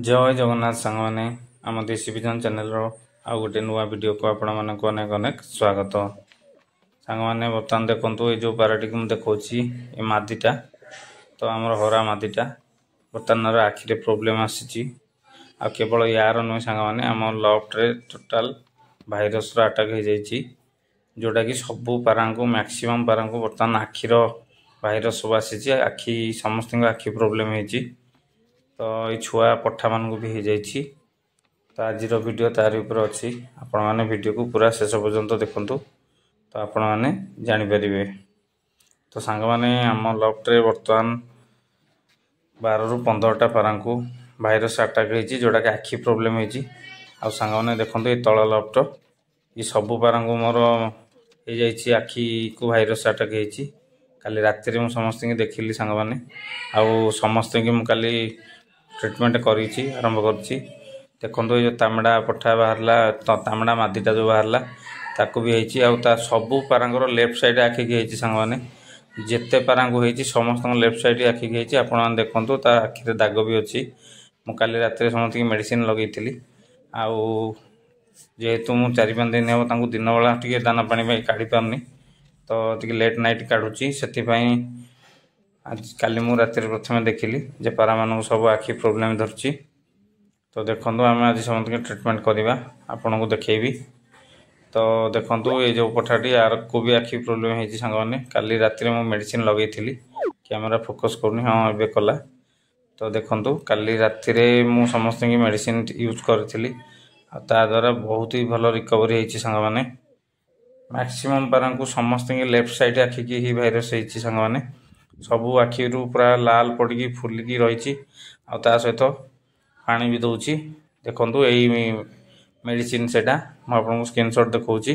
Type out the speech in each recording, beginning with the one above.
जय जगन्नाथ सांग मैंने आम देसी विजन चैनल आउ गोटे नुआ वीडियो को आपण मानक अनेक अनेक स्वागत। सांग मैंने बर्तमान देखु ये जो पाराटी को देखा ये मादीटा तो आमर हरा मादीटा बर्तमान आखिरे प्रोब्लेम आसी केवल यार नुहे सांग मैंने आम लफ्ट्रे टोटाल भाईरस अटाक हो जाइए जोटा कि सबू पारा को मैक्सिमम पारा को बर्तमान आखिर भाईरस सब आसी आखि समस्त आखि प्रोब्लेम होती तो ये छुआ पठा मान भी हो जाइए। तो आज वीडियो तार ऊपर अच्छी आपण मैंने वीडियो को पूरा शेष पर्यंत देखु तो आपण मैंने जानीपर। तो सांग मैंने आम लफ्ट्रे बर्तमान 12 ରୁ 15टा पारा को भाईरस अटाक होती जोटा कि आखि प्रोब्लेम होती आउ सांग मैंने देखो ये तल लफ्ट ये सबू पारा को मोर हो जाइए आखि को भाईरस अटाक होती काली राति में समस्त देखिली सांग मैंने आउ समस्त मुझे ट्रिटमेंट करी आरंभ करुँची। देखो ये जो तामड़ा पठा बाहर तामड़ा मादीटा जो बाहर ताकू भी होता सबू पारांर लेफ्ट साइड आखिक होती सांग मैंने जिते पारा को होती समस्त लेफ्ट साइड आखिक होती आपण देखु ता आखिरे दाग भी अच्छी मु काली रात समस्त मेडिसिन लगेली आउ जेहेतु मु 4-5 दिन हे दिन बेला टे दाना पानी काढ़ी पारनी तो टे लेट नाइट काढ़ुची से आज काली मु राति प्रथम देखिली जे पारा मान सब आखि प्रोब्लेम धरची। तो देखो आम आज समस्त ट्रिटमेंट करवा आपन को देखेबी। तो देखो ये जो पठाटी यार को भी आखि प्रोब्लेम होती सांग मैंने काली राति में मेडिसिन लगेली कैमेरा फोकस करनी हाँ ए कला। तो देखो काली राति मु समस्त मेडिसिन यूज करी ता द्वारा बहुत ही भल रिकवरी होती सांग मैंने मैक्सिमम पारा को समस्त लेफ्ट साइड आखिक ही भाईरस होती सांग मैंने सबू आखि पूरा लाल पड़ी फुलिकी रही सहित पानी भी दौची। देखो यही मेडिसिन से मुझे स्क्रीनशॉट देखा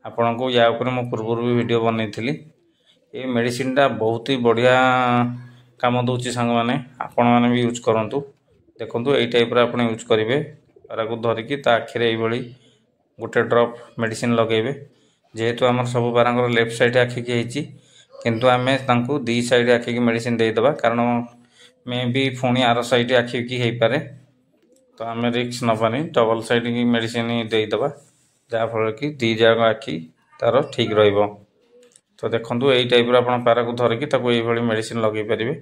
आपण को या मो पूर्व भी वीडियो बनई ये मेडिसिन टा बहुत ही बढ़िया काम दूची सांग मैंने आपण मैंने भी यूज करूँ। देखो यही टाइप आप यूज करेंगे पारा को धरिकी आखिरे ये गोटे ड्रप मेडिसिन लगेबे जेहेतु आम सब पारा लेफ्ट साइड आखिक होती किंतु आमे तांको दी साइड आखिक मेडिसिन देदेबा कारण मे भी पुणी आर साइड आखिक हो पारे तो आम रिक्स नबानी डबल साइड की मेडिसिन देदेबा जहाँफल कि दी जाक आखि तार ठीक रहिबो। तो देखो यही टाइप आप पारा को धरिकी ये मेडिसिन लगे पारे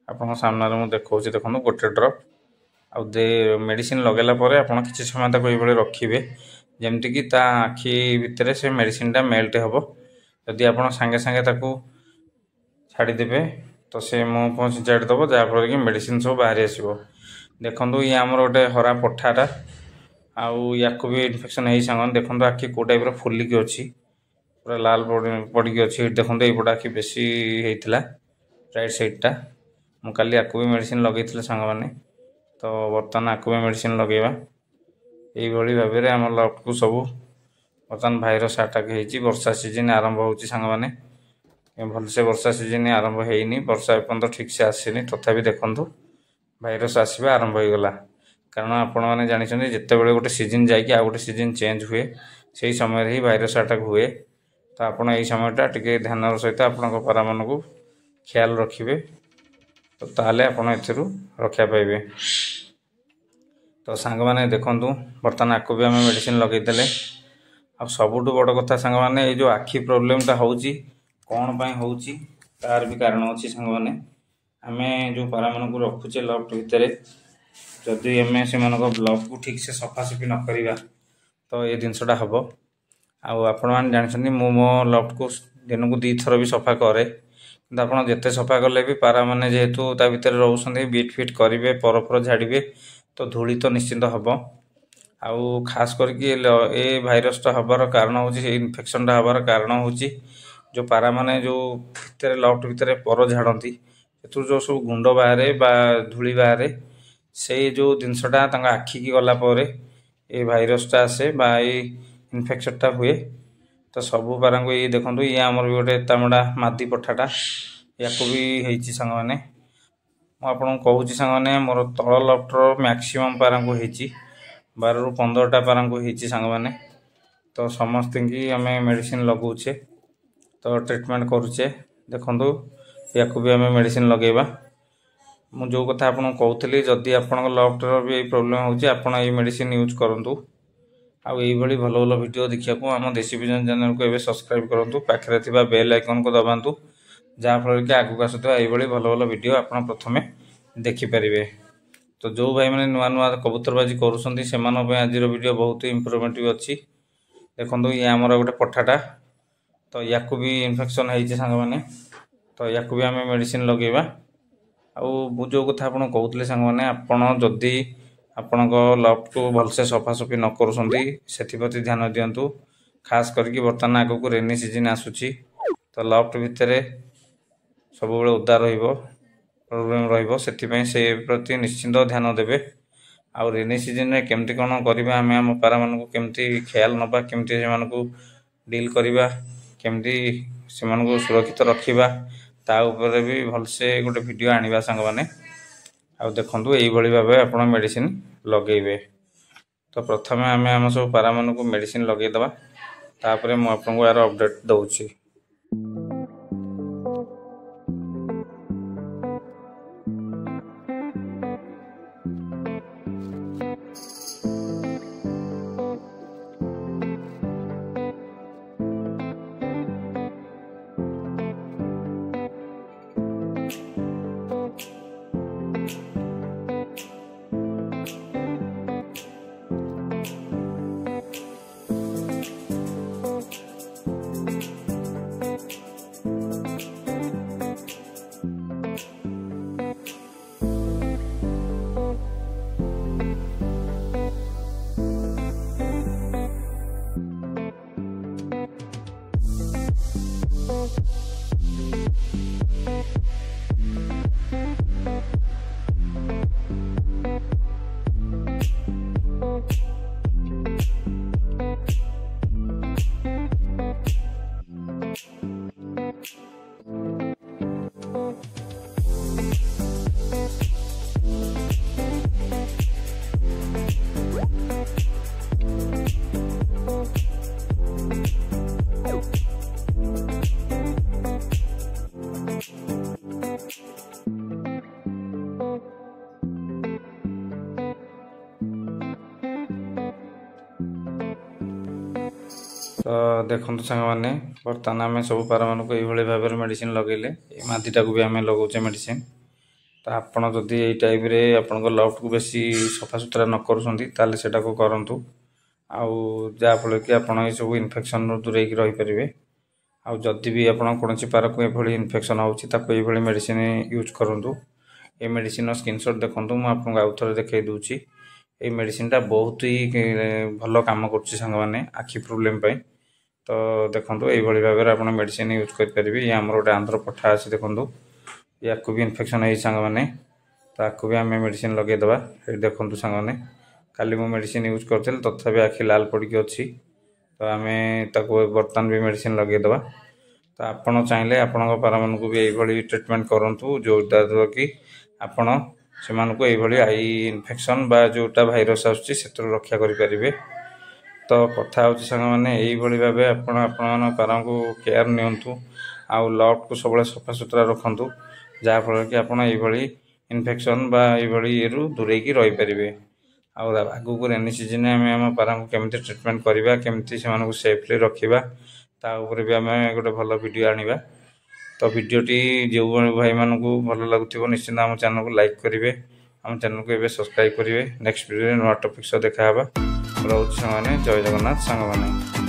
आप सामने मुझे देखा देखो गोटे ड्रप आ मेडिसिन लगेला आप किसी समय तक ये रखिए जमती कि आखि भितर से मेडिसिन टा मेल्ट हम जदि आप सांगे सांगे छाड़देवे तो से मुँह फुह चिंचाड़देव जहाँफल कि मेडिसिन सब बाहरी आसो। देखो ये आमर गोटे हरा पठाटा आउ या भी इन्फेक्शन हो सांग देखो आखि कौ टाइप फुलिकी अच्छी पूरा लाल पड़ी अच्छी देखो ये आखि बेसी होता राइट साइडटा मु काली भी मेडिसिन लगे सांग मैंने तो बर्तमान आकु भी मेडिसिन लगेगा यही भाव में आम लफ्ट को सब बर्तमान भाईरस अटाक होती वर्षा सीजन आरंभ हो सांग मैंने भलसे वर्षा सीजन आरंभ होनी वर्षा एपर्तंत ठीक से आसनी तथापि देखु भाईरस आसवा आरंभ हो गला कारण आपण मैंने जानते जिते बड़े गोटे सीजन जाकि आ गोटे सीजन चेंज हुए से समय ही भाईरस अटाक हुए तो आपड़ यही समयटा टे ध्यान सहित आपण पारा मान को ख्याल रखिए तो ताले आपण एथिरु रक्षा पाइबे। तो सांग मैंने देखु बर्तमान आकु भी आम मेडिसिन लगेदेले आ सबुठ बड़ कथा सांग मैंने ये जो आखि प्रोब्लेमटा होची कौन पाई होची तार भी कारण अच्छी सांग मैंने आमे जो पारा मान को रखुचे लफ्ट भितर जदि आम से लफ्ट को ठीक से सफासफी न करवा तो ये जिनसटा हम आपण मैंने जानते मो लफ्ट को दिन को 2 थर भी सफा करे कि आप जिते सफा कले भी पारा मैंने जेहेतु ता भितर रोचे बीट फिट करेंगे पर झाड़े तो धूली तो निश्चिंत हम आउ खास करके ये भाईरसटा हबार कारण हूँ इन्फेक्शनटा हबार कारण हूँ जो पारा माने जो भितर लफ्ट भितर पर झाड़ती जो सब गुंड बाहर बा धूली बाहर से जो जिनसटा आखि की गलापर ये भाईरसटा आसे बा ये इन्फेक्शनटा हुए तो सबू पारा को ये देखो ये आमर भी गोटे तामड़ा मादी पठाटा या भी होती सांग मैंने मुझे कहूँ सांग मैंने मोर तल लफ्टर मैक्सिमम पारा को होती 12 ରୁ 15ଟା पारा को होती सांग मैंने तो समस्त की आम मेडिसिन लगौचे तो ट्रिटमेंट करुचे देखो या भी आम मेडिसिन लगेबा ମୁଁ ଯେଉଁ କଥା ଆପଣଙ୍କୁ କହୁଥିଲି, ଯଦି ଆପଣଙ୍କ ଲଫ୍ଟର ବି ଏଇ ପ୍ରୋବ୍ଲେମ୍ ହେଉଛି, ଆପଣ ଏଇ ମେଡ଼ିସିନ ୟୁଜ୍ କରନ୍ତୁ। ଆଉ ଏଇଭଳି ଭଲ ଭଲ ଭିଡ଼ିଓ ଦେଖିବାକୁ ଆମ ଦେଶୀ ଭିଜନ ଚ୍ୟାନେଲକୁ ଏବେ ସବସ୍କ୍ରାଇବ୍ କରନ୍ତୁ। ପାଖରେ ଥିବା ବେଲ୍ ଆଇକନ୍କୁ ଦବାନ୍ତୁ, ଯାହାଫଳରେ କି ଆଗକୁ ଆସୁଥିବା ଏଇଭଳି ଭଲ ଭଲ ଭିଡ଼ିଓ ଆପଣ ପ୍ରଥମେ ଦେଖିପାରିବେ। ତ ଯେଉଁ ଭାଇମାନେ ନୂଆ ନୂଆ କବୁତରବାଜି କରୁଛନ୍ତି ସେମାନଙ୍କ ପାଇଁ ଆଜିର ଭିଡ଼ିଓ ବହୁତ ଇମ୍ପ୍ରୁଭମେଣ୍ଟ ବି ଅଛି। ଦେଖନ୍ତୁ, ଇଏ ଆମର ଗୋଟେ ପଠାଟା, ତ ୟାକୁ ବି ଇନଫେକ୍ସନ୍ ହେଇଛି ସାଙ୍ଗମାନେ, ତ ୟାକୁ ବି ଆମେ ମେଡ଼ିସିନ ଲଗାଇବା। ଆଉ ମୁଁ ଯେଉଁ କଥା ଆପଣଙ୍କୁ କହୁଥିଲି ସାଙ୍ଗମାନେ, ଆପଣ ଯଦି ଆପଣଙ୍କ ଲଫ୍ଟକୁ ଭଲସେ ସଫାସଫି ନ କରୁଛନ୍ତି ସେଥିପ୍ରତି ଧ୍ୟାନ ଦିଅନ୍ତୁ। ଖାସ୍ କରିକି ବର୍ତ୍ତମାନ ଆଗକୁ ରେନି ସିଜିନ୍ ଆସୁଛି, ତ ଲଫ୍ଟ ଭିତରେ ସବୁବେଳେ ଓଦା ରହିବ, ପ୍ରୋବ୍ଲେମ୍ ରହିବ, ସେଥିପାଇଁ ସେ ପ୍ରତି ନିଶ୍ଚିନ୍ତ ଧ୍ୟାନ ଦେବେ। ଆଉ ରେନି ସିଜିନ୍ରେ କେମିତି କ'ଣ କରିବା, ଆମେ ଆମ ପାରାମାନଙ୍କୁ କେମିତି ଖ୍ୟାଲ ନେବା, କେମିତି ସେମାନଙ୍କୁ ଡିଲ୍ କରିବା, କେମିତି ସେମାନଙ୍କୁ ସୁରକ୍ଷିତ ରଖିବା, ତା ଉପରେ ବି ଭଲସେ ଗୋଟେ ଭିଡ଼ିଓ ଆଣିବା ସାଙ୍ଗମାନେ। ଆଉ ଦେଖନ୍ତୁ, ଏଇଭଳି ଭାବେ ଆପଣ ମେଡ଼ିସିନ ଲଗାଇବେ। ତ ପ୍ରଥମେ ଆମେ ଆମ ସବୁ ପାରାମାନଙ୍କୁ ମେଡ଼ିସିନ ଲଗାଇଦେବା, ତାପରେ ମୁଁ ଆପଣଙ୍କୁ ଏହାର ଅପଡ଼େଟ୍ ଦେଉଛି। ତ ଦେଖନ୍ତୁ ସାଙ୍ଗମାନେ, ବର୍ତ୍ତମାନ ଆମେ ସବୁ ପାରାମାନଙ୍କୁ ଏଇଭଳି ଭାବରେ ମେଡ଼ିସିନ ଲଗାଇଲେ। ଏଇ ମାଦିଟାକୁ ବି ଆମେ ଲଗାଉଛେ ମେଡ଼ିସିନ। ତ ଆପଣ ଯଦି ଏଇ ଟାଇପ୍ରେ ଆପଣଙ୍କ ଲଫ୍ଟକୁ ବେଶୀ ସଫାସୁତୁରା ନ କରୁଛନ୍ତି ତାହେଲେ ସେଟାକୁ କରନ୍ତୁ, ଆଉ ଯାହାଫଳରେ କି ଆପଣ ଏଇସବୁ ଇନଫେକ୍ସନରୁ ଦୂରେଇକି ରହିପାରିବେ। ଆଉ ଯଦି ବି ଆପଣ କୌଣସି ପାରାକୁ ଏଭଳି ଇନଫେକ୍ସନ୍ ହେଉଛି, ତାକୁ ଏଇଭଳି ମେଡ଼ିସିନ ୟୁଜ୍ କରନ୍ତୁ। ଏ ମେଡ଼ିସିନର ସ୍କ୍ରିନଶଟ୍ ଦେଖନ୍ତୁ, ମୁଁ ଆପଣଙ୍କୁ ଆଉ ଥରେ ଦେଖାଇ ଦେଉଛି। ଏଇ ମେଡ଼ିସିନଟା ବହୁତ ହି ଭଲ କାମ କରୁଛି ସାଙ୍ଗମାନେ ଆଖି ପ୍ରୋବ୍ଲେମ୍ ପାଇଁ। ତ ଦେଖନ୍ତୁ, ଏଇଭଳି ଭାବରେ ଆପଣ ମେଡ଼ିସିନ ୟୁଜ୍ କରିପାରିବେ। ଇଏ ଆମର ଗୋଟେ ଆନ୍ଧ୍ର ପଠା ଅଛି, ଦେଖନ୍ତୁ, ୟାକୁ ବି ଇନଫେକ୍ସନ୍ ହେଇଛି ସାଙ୍ଗମାନେ, ତାକୁ ବି ଆମେ ମେଡ଼ିସିନ ଲଗାଇଦେବା। ଏଠି ଦେଖନ୍ତୁ ସାଙ୍ଗମାନେ, କାଲି ମୁଁ ମେଡ଼ିସିନ ୟୁଜ୍ କରିଥିଲି, ତଥାପି ଆଖି ଲାଲ ପଡ଼ିକି ଅଛି। ତ ଆମେ ତାକୁ ବର୍ତ୍ତମାନ ବି ମେଡ଼ିସିନ ଲଗାଇଦେବା। ତ ଆପଣ ଚାହିଁଲେ ଆପଣଙ୍କ ପାରାମାନଙ୍କୁ ବି ଏଇଭଳି ଟ୍ରିଟମେଣ୍ଟ କରନ୍ତୁ, ଯେଉଁଟା କି ଆପଣ ସେମାନଙ୍କୁ ଏଇଭଳି ଆଇ ଇନଫେକ୍ସନ୍ ବା ଯେଉଁଟା ଭାଇରସ୍ ଆସୁଛି ସେଥିରୁ ରକ୍ଷା କରିପାରିବେ। ତ କଥା ହେଉଛି ସାଙ୍ଗମାନେ, ଏଇଭଳି ଭାବେ ଆପଣ ଆପଣମାନଙ୍କ ପାରାଙ୍କୁ କେୟାର ନିଅନ୍ତୁ, ଆଉ ଲଫ୍ଟକୁ ସବୁବେଳେ ସଫାସୁତୁରା ରଖନ୍ତୁ, ଯାହାଫଳରେ କି ଆପଣ ଏଇଭଳି ଇନଫେକ୍ସନ୍ ବା ଏଇଭଳି ଇଏରୁ ଦୂରେଇକି ରହିପାରିବେ। ଆଉ ଆଗକୁ ରେନି ସିଜନ୍ରେ ଆମେ ଆମ ପାରାଙ୍କୁ କେମିତି ଟ୍ରିଟମେଣ୍ଟ କରିବା, କେମିତି ସେମାନଙ୍କୁ ସେଫ୍ଲି ରଖିବା, ତା ଉପରେ ବି ଆମେ ଗୋଟେ ଭଲ ଭିଡ଼ିଓ ଆଣିବା। ତ ଭିଡ଼ିଓଟି ଯେଉଁ ଭାଇମାନଙ୍କୁ ଭଲ ଲାଗୁଥିବ ନିଶ୍ଚିନ୍ତ ଆମ ଚ୍ୟାନେଲକୁ ଲାଇକ୍ କରିବେ, ଆମ ଚ୍ୟାନେଲକୁ ଏବେ ସବସ୍କ୍ରାଇବ୍ କରିବେ। ନେକ୍ସଟ ଭିଡ଼ିଓରେ ନୂଆ ଟପିକ୍ ସହ ଦେଖା ହେବା। ରହୁଛି ସାଙ୍ଗମାନେ, ଜୟ ଜଗନ୍ନାଥ ସାଙ୍ଗମାନେ।